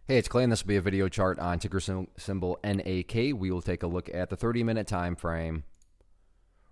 Hey, it's Clay, and this will be a video chart on ticker symbol NAK. We will take a look at the 30-minute time frame.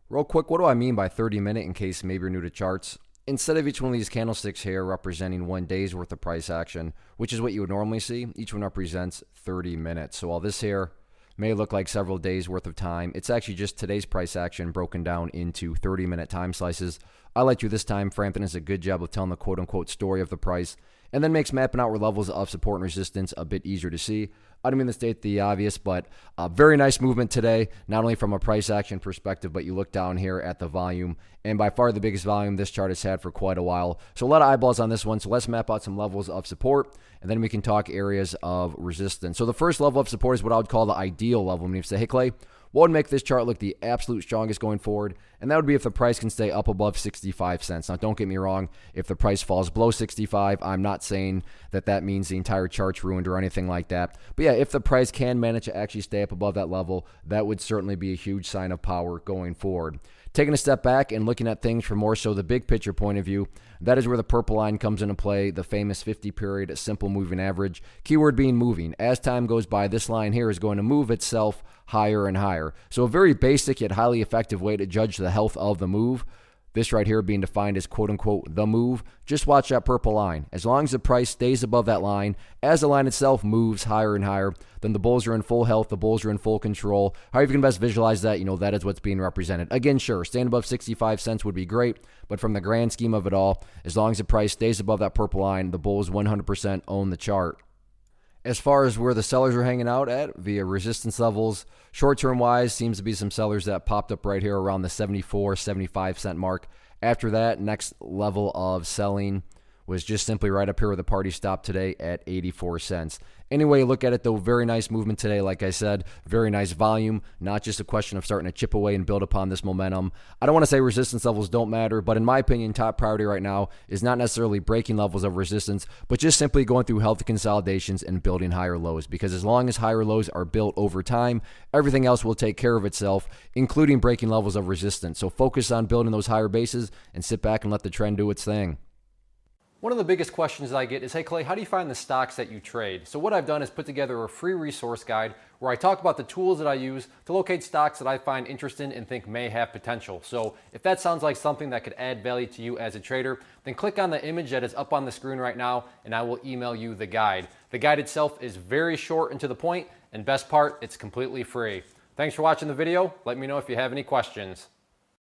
Real quick, what do I mean by 30-minute in case maybe you're new to charts? Instead of each one of these candlesticks here representing 1 day's worth of price action, which is what you would normally see, each one represents 30 minutes. So while this here may look like several days worth of time, it's actually just today's price action broken down into 30-minute time slices. I like to this time frame, and does a good job of telling the quote-unquote story of the price, and then makes mapping out where levels of support and resistance a bit easier to see. I don't mean to state the obvious, but a very nice movement today, not only from a price action perspective, but you look down here at the volume, and by far the biggest volume this chart has had for quite a while. So a lot of eyeballs on this one, so let's map out some levels of support, and then we can talk areas of resistance. So the first level of support is what I would call the ideal level. When you say, hey Clay, what would make this chart look the absolute strongest going forward? And that would be if the price can stay up above 65 cents. Now, don't get me wrong. If the price falls below 65, I'm not saying that that means the entire chart's ruined or anything like that. But yeah, if the price can manage to actually stay up above that level, that would certainly be a huge sign of power going forward. Taking a step back and looking at things from more so the big picture point of view, that is where the purple line comes into play, the famous 50-period simple moving average. Keyword being moving. As time goes by, this line here is going to move itself higher and higher. So a very basic yet highly effective way to judge the health of the move. This right here being defined as quote-unquote the move. Just watch that purple line. As long as the price stays above that line, as the line itself moves higher and higher, then the bulls are in full health, the bulls are in full control. However you can best visualize that, that is what's being represented. Again, sure, staying above 65 cents would be great, but from the grand scheme of it all, as long as the price stays above that purple line, the bulls 100% own the chart. As far as where the sellers are hanging out at via resistance levels, short-term wise, seems to be some sellers that popped up right here around the 74, 75 cent mark. After that, next level of selling was just simply right up here where the party stopped today at 84 cents. Anyway, look at it though, very nice movement today. Like I said, very nice volume, not just a question of starting to chip away and build upon this momentum. I don't want to say resistance levels don't matter, but in my opinion, top priority right now is not necessarily breaking levels of resistance, but just simply going through healthy consolidations and building higher lows. Because as long as higher lows are built over time, everything else will take care of itself, including breaking levels of resistance. So focus on building those higher bases and sit back and let the trend do its thing. One of the biggest questions I get is, hey Clay, how do you find the stocks that you trade? So what I've done is put together a free resource guide where I talk about the tools that I use to locate stocks that I find interesting and think may have potential. So if that sounds like something that could add value to you as a trader, then click on the image that is up on the screen right now and I will email you the guide. The guide itself is very short and to the point, and best part, it's completely free. Thanks for watching the video. Let me know if you have any questions.